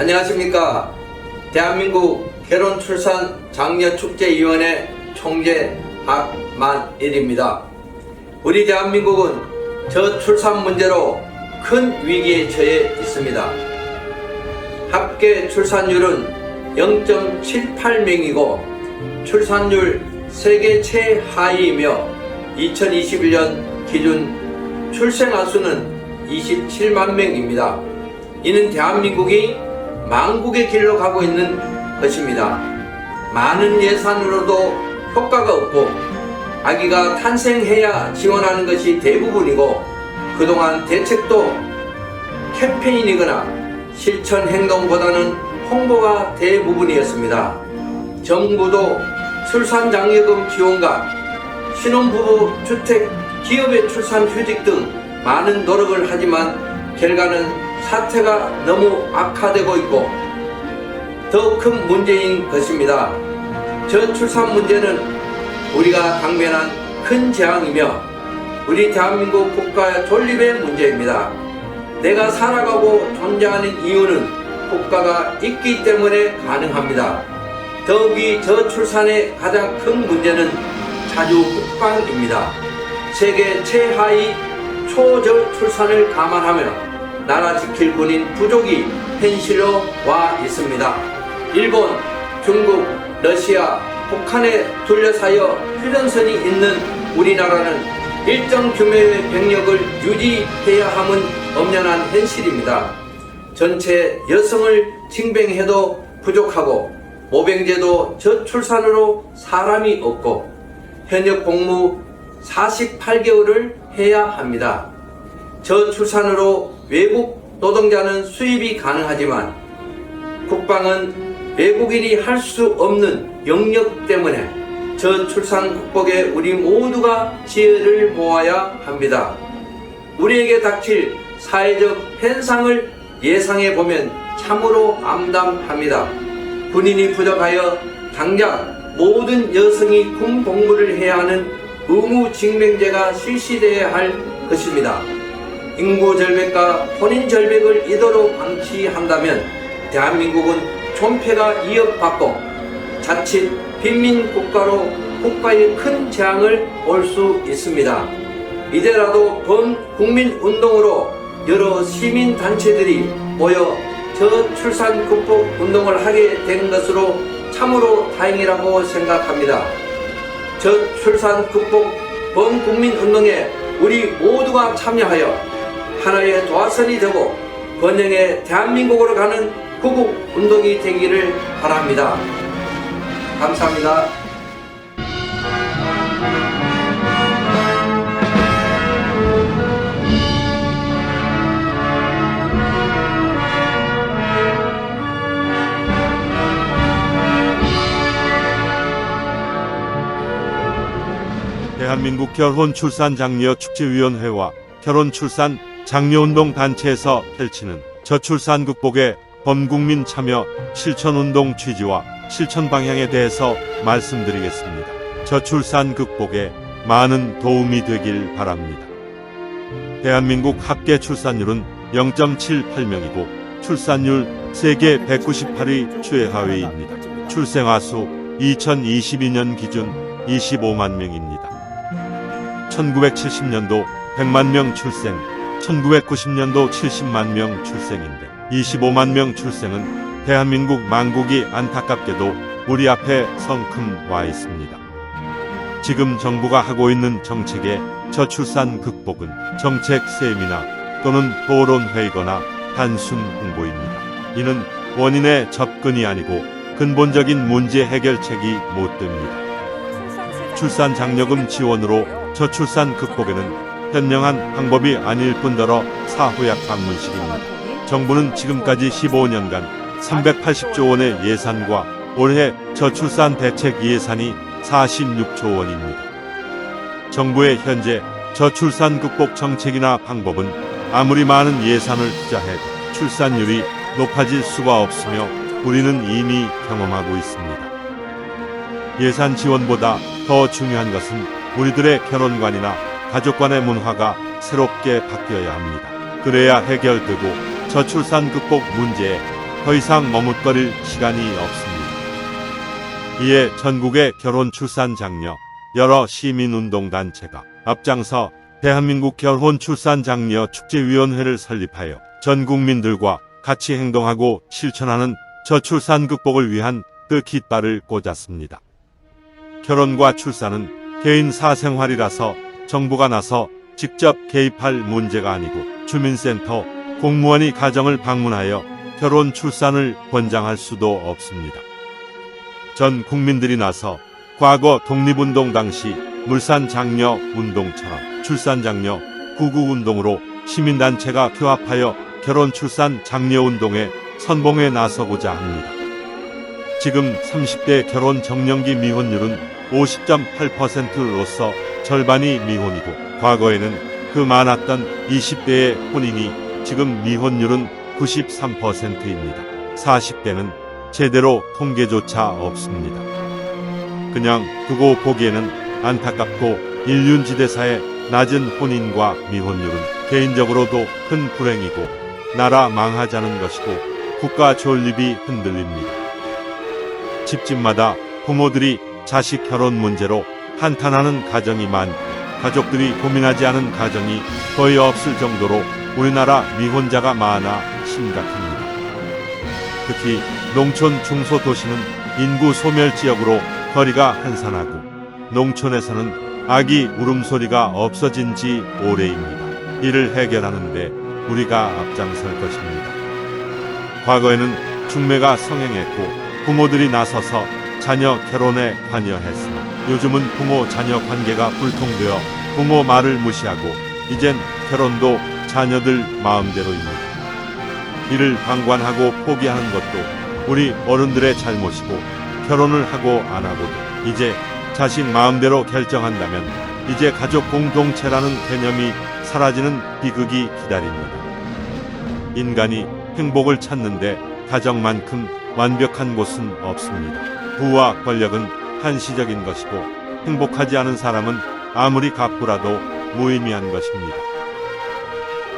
안녕하십니까. 대한민국 결혼출산 장려축제위원회 총재 박만일입니다. 우리 대한민국은 저출산 문제로 큰 위기에 처해 있습니다. 합계 출산율은 0.78명이고 출산율 세계 최하위이며 2021년 기준 출생아 수는 27만 명입니다. 이는 대한민국이 망국의 길로 가고 있는 것입니다. 많은 예산으로도 효과가 없고 아기가 탄생해야 지원하는 것이 대부분이고 그동안 대책도 캠페인이거나 실천 행동보다는 홍보가 대부분이었습니다. 정부도 출산장려금 지원과 신혼부부 주택, 기업의 출산휴직 등 많은 노력을 하지만 결과는 사태가 너무 악화되고 있고 더 큰 문제인 것입니다. 저출산 문제는 우리가 당면한 큰 재앙이며 우리 대한민국 국가 존립의 문제입니다. 내가 살아가고 존재하는 이유는 국가가 있기 때문에 가능합니다. 더욱이 저출산의 가장 큰 문제는 자주 국방입니다. 세계 최하위 초저출산을 감안하며 나라 지킬 군인 부족이 현실로 와 있습니다. 일본, 중국, 러시아, 북한에 둘러싸여 휴전선이 있는 우리나라는 일정 규모의 병력을 유지해야 함은 엄연한 현실입니다. 전체 여성을 징병해도 부족하고 모병제도 저출산으로 사람이 없고 현역 복무 48개월을 해야 합니다. 저출산으로 외국 노동자는 수입이 가능하지만 국방은 외국인이 할 수 없는 영역 때문에 저출산 극복에 우리 모두가 지혜를 모아야 합니다. 우리에게 닥칠 사회적 현상을 예상해 보면 참으로 암담합니다. 군인이 부족하여 당장 모든 여성이 군 복무를 해야 하는 의무징병제가 실시되어야 할 것입니다. 인구 절벽과 혼인 절벽을 이대로 방치한다면 대한민국은 존폐가 이어받고 자칫 빈민 국가로 국가의 큰 재앙을 올 수 있습니다. 이제라도 범국민 운동으로 여러 시민 단체들이 모여 저출산 극복 운동을 하게 된 것으로 참으로 다행이라고 생각합니다. 저출산 극복 범국민 운동에 우리 모두가 참여하여 하나의 도화선이 되고 번영의 대한민국으로 가는 구국 운동이 되기를 바랍니다. 감사합니다. 대한민국 결혼출산장려축제위원회와 결혼출산 장려운동 단체에서 펼치는 저출산 극복의 범국민 참여 실천운동 취지와 실천 방향에 대해서 말씀드리겠습니다. 저출산 극복에 많은 도움이 되길 바랍니다. 대한민국 합계 출산율은 0.78명이고 출산율 세계 198위 최하위입니다. 출생아 수 2022년 기준 25만 명입니다. 1970년도 100만 명 출생, 1990년도 70만 명 출생인데 25만 명 출생은 대한민국 망국이 안타깝게도 우리 앞에 성큼 와 있습니다. 지금 정부가 하고 있는 정책의 저출산 극복은 정책 세미나 또는 토론회이거나 단순 홍보입니다. 이는 원인의 접근이 아니고 근본적인 문제 해결책이 못 됩니다. 출산 장려금 지원으로 저출산 극복에는 현명한 방법이 아닐 뿐더러 사후약 방문식입니다. 정부는 지금까지 15년간 380조 원의 예산과 올해 저출산 대책 예산이 46조 원입니다. 정부의 현재 저출산 극복 정책이나 방법은 아무리 많은 예산을 투자해도 출산율이 높아질 수가 없으며 우리는 이미 경험하고 있습니다. 예산 지원보다 더 중요한 것은 우리들의 결혼관이나 가족 간의 문화가 새롭게 바뀌어야 합니다. 그래야 해결되고 저출산 극복 문제에 더 이상 머뭇거릴 시간이 없습니다. 이에 전국의 결혼 출산 장려 여러 시민운동단체가 앞장서 대한민국 결혼 출산 장려 축제위원회를 설립하여 전 국민들과 같이 행동하고 실천하는 저출산 극복을 위한 뜻깃발을 꽂았습니다. 결혼과 출산은 개인 사생활이라서 정부가 나서 직접 개입할 문제가 아니고 주민센터, 공무원이 가정을 방문하여 결혼 출산을 권장할 수도 없습니다. 전 국민들이 나서 과거 독립운동 당시 물산장려 운동처럼 출산장려 구구운동으로 시민단체가 교합하여 결혼 출산 장려 운동에 선봉에 나서고자 합니다. 지금 30대 결혼 정년기 미혼율은 50.8%로서 절반이 미혼이고 과거에는 그 많았던 20대의 혼인이 지금 미혼율은 93%입니다. 40대는 제대로 통계조차 없습니다. 그냥 두고 보기에는 안타깝고 일륜지대사의 낮은 혼인과 미혼율은 개인적으로도 큰 불행이고 나라 망하자는 것이고 국가 존립이 흔들립니다. 집집마다 부모들이 자식 결혼 문제로 한탄하는 가정이 많고 가족들이 고민하지 않은 가정이 거의 없을 정도로 우리나라 미혼자가 많아 심각합니다. 특히 농촌 중소도시는 인구 소멸 지역으로 거리가 한산하고 농촌에서는 아기 울음소리가 없어진 지 오래입니다. 이를 해결하는 데 우리가 앞장설 것입니다. 과거에는 중매가 성행했고 부모들이 나서서 자녀 결혼에 관여했으나 요즘은 부모 자녀 관계가 불통되어 부모 말을 무시하고 이젠 결혼도 자녀들 마음대로입니다. 이를 방관하고 포기하는 것도 우리 어른들의 잘못이고 결혼을 하고 안 하고도 이제 자식 마음대로 결정한다면 이제 가족 공동체라는 개념이 사라지는 비극이 기다립니다. 인간이 행복을 찾는데 가정만큼 완벽한 곳은 없습니다. 부와 권력은 한시적인 것이고 행복하지 않은 사람은 아무리 가꾸라도 무의미한 것입니다.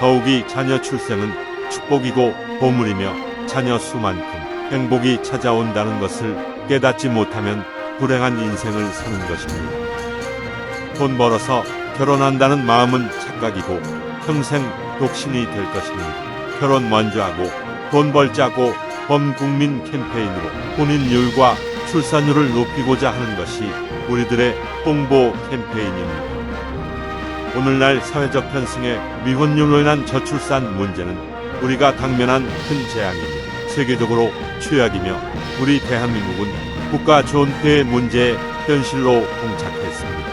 더욱이 자녀 출생은 축복이고 보물이며 자녀 수만큼 행복이 찾아온다는 것을 깨닫지 못하면 불행한 인생을 사는 것입니다. 돈 벌어서 결혼한다는 마음은 착각이고 평생 독신이 될 것입니다. 결혼 먼저 하고 돈 벌자고 범국민 캠페인으로 혼인율과 출산율을 높이고자 하는 것이 우리들의 홍보 캠페인입니다. 오늘날 사회적 편승의 미혼율로 인한 저출산 문제는 우리가 당면한 큰 재앙이며 세계적으로 최악이며 우리 대한민국은 국가 존폐의 문제에 현실로 봉착했습니다.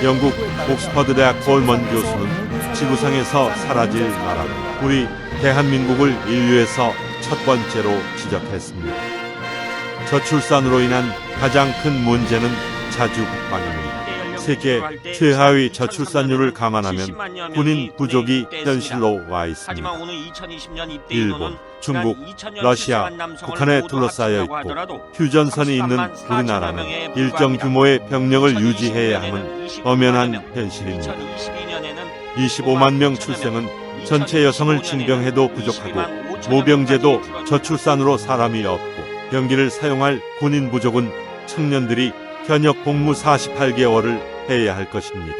영국 옥스퍼드 대학 콜먼 교수는 지구상에서 사라질 나라로 우리 대한민국을 인류에서 첫 번째로 지적했습니다. 저출산으로 인한 가장 큰 문제는 자주 국방입니다. 세계 최하위 저출산율을 감안하면 군인 부족이 현실로 와 있습니다. 일본, 중국, 러시아, 북한에 둘러싸여 있고 휴전선이 있는 우리나라는 일정 규모의 병력을 유지해야 하는 엄연한 현실입니다. 25만 명 출생은 전체 여성을 징병해도 부족하고 모병제도 저출산으로 사람이 없고 병기를 사용할 군인 부족은 청년들이 현역 복무 48개월을 해야 할 것입니다.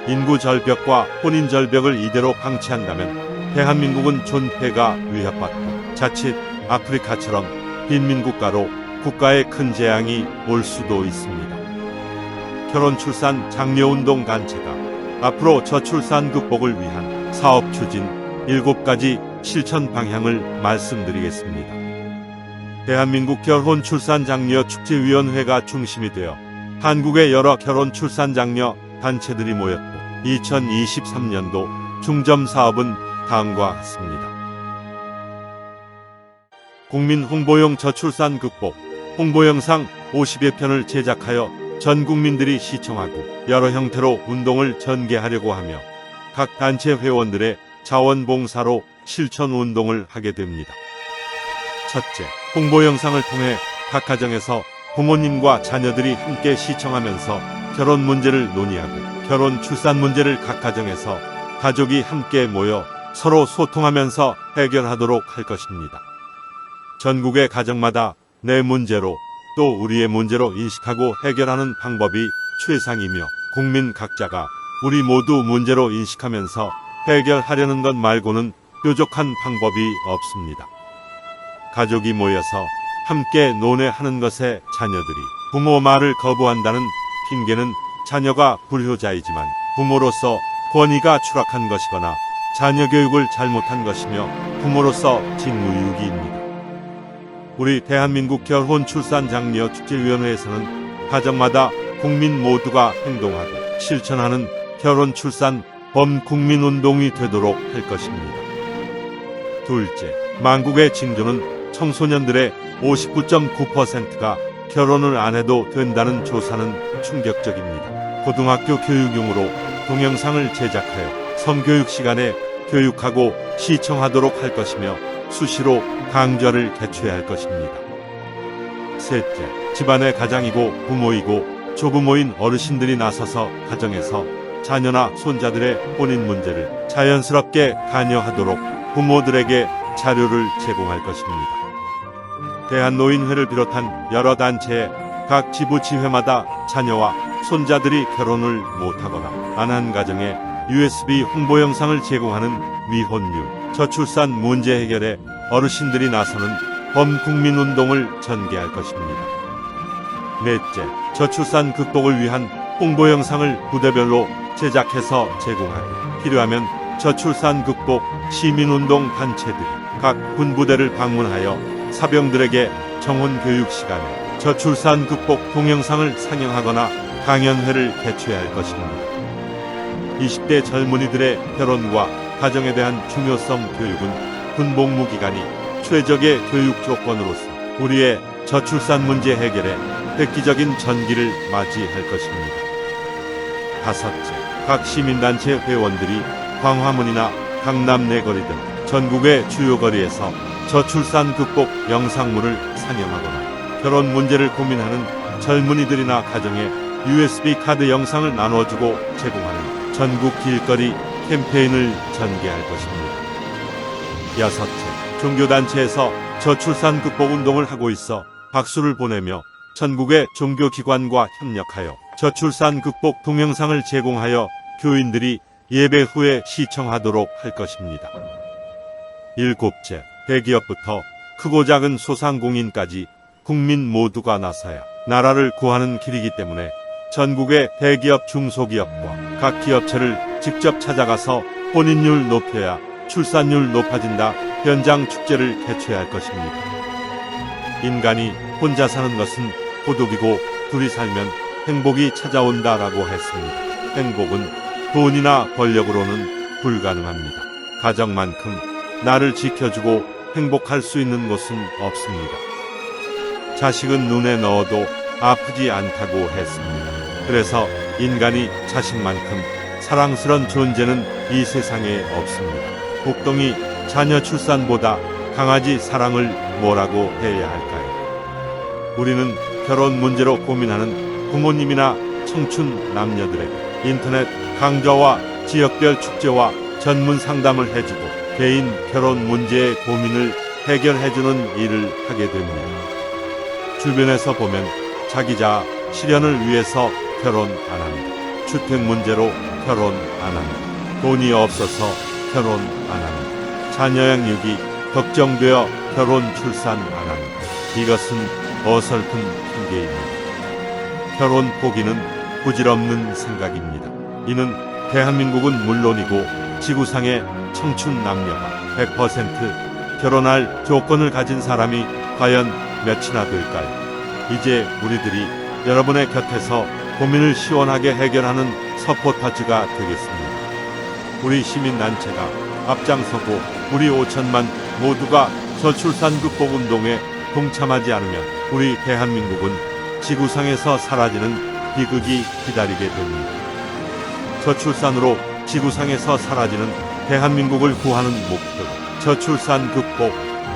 인구 절벽과 혼인 절벽을 이대로 방치한다면 대한민국은 존폐가 위협받고 자칫 아프리카처럼 빈민국가로 국가에 큰 재앙이 올 수도 있습니다. 결혼 출산 장려운동 단체가 앞으로 저출산 극복을 위한 사업 추진 7가지 실천 방향을 말씀드리겠습니다. 대한민국 결혼 출산 장려 축제위원회가 중심이 되어 한국의 여러 결혼 출산 장려 단체들이 모였고 2023년도 중점 사업은 다음과 같습니다. 국민 홍보용 저출산 극복 홍보 영상 50여 편을 제작하여 전 국민들이 시청하고 여러 형태로 운동을 전개하려고 하며 각 단체 회원들의 자원봉사로 실천 운동을 하게 됩니다. 첫째, 홍보 영상을 통해 각 가정에서 부모님과 자녀들이 함께 시청하면서 결혼 문제를 논의하고 결혼 출산 문제를 각 가정에서 가족이 함께 모여 서로 소통하면서 해결하도록 할 것입니다. 전국의 가정마다 내 문제로 또 우리의 문제로 인식하고 해결하는 방법이 최상이며 국민 각자가 우리 모두 문제로 인식하면서 해결하려는 것 말고는 뾰족한 방법이 없습니다. 가족이 모여서 함께 논의하는 것에 자녀들이 부모 말을 거부한다는 핑계는 자녀가 불효자이지만 부모로서 권위가 추락한 것이거나 자녀 교육을 잘못한 것이며 부모로서 직무유기입니다. 우리 대한민국 결혼 출산 장려 축제위원회에서는 가정마다 국민 모두가 행동하고 실천하는 결혼 출산 범국민운동이 되도록 할 것입니다. 둘째, 만국의 징조는 청소년들의 59.9%가 결혼을 안 해도 된다는 조사는 충격적입니다. 고등학교 교육용으로 동영상을 제작하여 성교육 시간에 교육하고 시청하도록 할 것이며 수시로 강좌를 개최할 것입니다. 셋째, 집안의 가장이고 부모이고 조부모인 어르신들이 나서서 가정에서 자녀나 손자들의 혼인 문제를 자연스럽게 관여하도록 부모들에게 자료를 제공할 것입니다. 대한노인회를 비롯한 여러 단체의 각 지부지회마다 자녀와 손자들이 결혼을 못하거나 안 한 가정에 USB 홍보 영상을 제공하는 미혼율, 저출산 문제 해결에 어르신들이 나서는 범국민운동을 전개할 것입니다. 넷째, 저출산 극복을 위한 홍보 영상을 부대별로 제작해서 제공하고 필요하면 저출산 극복 시민운동 단체들이 각 군부대를 방문하여 사병들에게 정원 교육 시간에 저출산 극복 동영상을 상영하거나 강연회를 개최할 것입니다. 20대 젊은이들의 결혼과 가정에 대한 중요성 교육은 군복무 기간이 최적의 교육 조건으로서 우리의 저출산 문제 해결에 획기적인 전기를 맞이할 것입니다. 다섯째, 각 시민단체 회원들이 광화문이나 강남 내거리 등 전국의 주요 거리에서 저출산 극복 영상물을 상영하거나 결혼 문제를 고민하는 젊은이들이나 가정에 USB 카드 영상을 나눠주고 제공하는 전국 길거리 캠페인을 전개할 것입니다. 여섯째, 종교단체에서 저출산 극복 운동을 하고 있어 박수를 보내며 전국의 종교기관과 협력하여 저출산 극복 동영상을 제공하여 교인들이 예배 후에 시청하도록 할 것입니다. 일곱째, 대기업부터 크고 작은 소상공인까지 국민 모두가 나서야 나라를 구하는 길이기 때문에 전국의 대기업 중소기업과 각 기업체를 직접 찾아가서 혼인율 높여야 출산율 높아진다 현장 축제를 개최할 것입니다. 인간이 혼자 사는 것은 고독이고 둘이 살면 행복이 찾아온다라고 했습니다. 행복은 돈이나 권력으로는 불가능합니다. 가정만큼 나를 지켜주고 행복할 수 있는 곳은 없습니다. 자식은 눈에 넣어도 아프지 않다고 했습니다. 그래서 인간이 자식만큼 사랑스런 존재는 이 세상에 없습니다. 복덩이 자녀 출산보다 강아지 사랑을 뭐라고 해야 할까요? 우리는 결혼 문제로 고민하는 부모님이나 청춘 남녀들에게 인터넷 강좌와 지역별 축제와 전문 상담을 해주고 개인 결혼 문제의 고민을 해결해주는 일을 하게 됩니다. 주변에서 보면 자기 자아 실현을 위해서 결혼 안 합니다. 주택 문제로 결혼 안 합니다. 돈이 없어서 결혼 안 합니다. 자녀 양육이 걱정되어 결혼 출산 안 합니다. 이것은 어설픈 핑계입니다. 결혼 포기는 부질없는 생각입니다. 이는 대한민국은 물론이고 지구상의 청춘 남녀가 100% 결혼할 조건을 가진 사람이 과연 몇이나 될까요? 이제 우리들이 여러분의 곁에서 고민을 시원하게 해결하는 서포터즈가 되겠습니다. 우리 시민단체가 앞장서고 우리 5천만 모두가 저출산 극복 운동에 동참하지 않으면 우리 대한민국은 지구상에서 사라지는 비극이 기다리게 됩니다. 저출산으로 지구상에서 사라지는 대한민국을 구하는 목표로 저출산 극복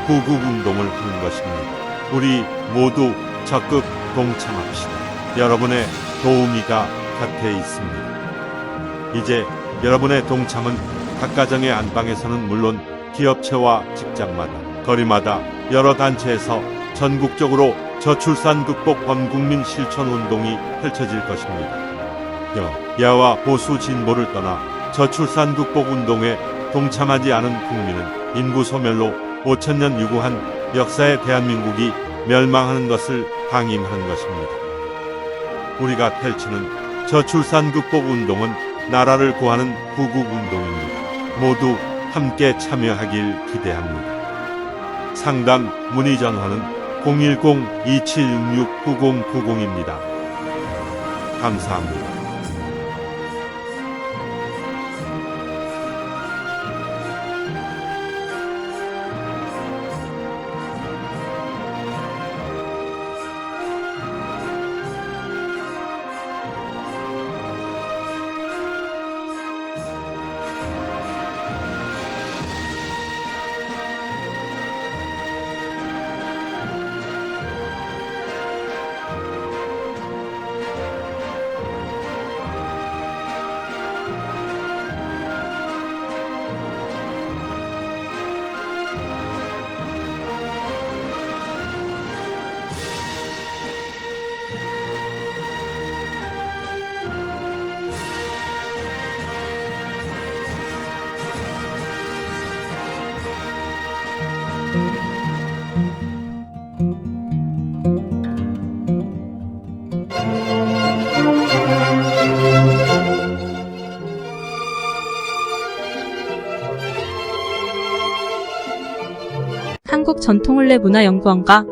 구국운동을 하는 것입니다. 우리 모두 적극 동참합시다. 여러분의 도우미가 곁에 있습니다. 이제 여러분의 동참은 각 가정의 안방에서는 물론 기업체와 직장마다 거리마다 여러 단체에서 전국적으로 저출산 극복 범국민 실천 운동이 펼쳐질 것입니다. 야와 보수 진보를 떠나 저출산 극복 운동에 동참하지 않은 국민은 인구 소멸로 5천년 유구한 역사의 대한민국이 멸망하는 것을 방임하는 것입니다. 우리가 펼치는 저출산 극복 운동은 나라를 구하는 구국 운동입니다. 모두 함께 참여하길 기대합니다. 상담 문의 전화는 010-2766-9090입니다. 감사합니다. 한국전통을레문화연구원과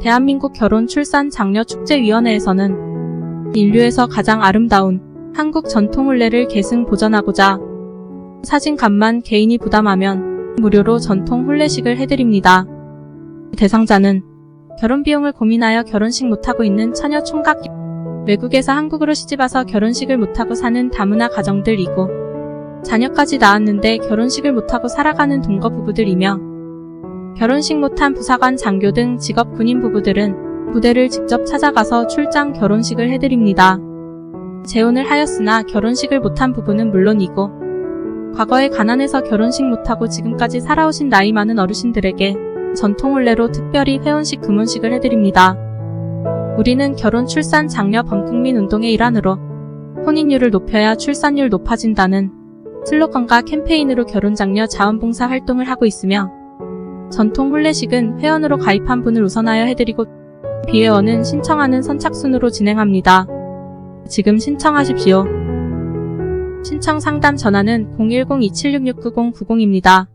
대한민국 결혼출산장려축제위원회에서는 인류에서 가장 아름다운 한국전통을레를 계승 보존하고자 사진값만 개인이 부담하면 무료로 전통 혼례식을 해드립니다. 대상자는 결혼비용을 고민하여 결혼식 못하고 있는 처녀 총각, 외국에서 한국으로 시집와서 결혼식을 못하고 사는 다문화 가정들이고 자녀까지 낳았는데 결혼식을 못하고 살아가는 동거 부부들이며 결혼식 못한 부사관, 장교 등 직업 군인 부부들은 부대를 직접 찾아가서 출장 결혼식을 해드립니다. 재혼을 하였으나 결혼식을 못한 부부는 물론이고 과거에 가난해서 결혼식 못하고 지금까지 살아오신 나이 많은 어르신들에게 전통혼례로 특별히 회혼식, 금혼식을 해드립니다. 우리는 결혼, 출산, 장려 범국민 운동의 일환으로 혼인율을 높여야 출산율 높아진다는 슬로건과 캠페인으로 결혼장려 자원봉사 활동을 하고 있으며 전통 혼례식은 회원으로 가입한 분을 우선하여 해드리고 비회원은 신청하는 선착순으로 진행합니다. 지금 신청하십시오. 신청 상담 전화는 010-2766-9090입니다.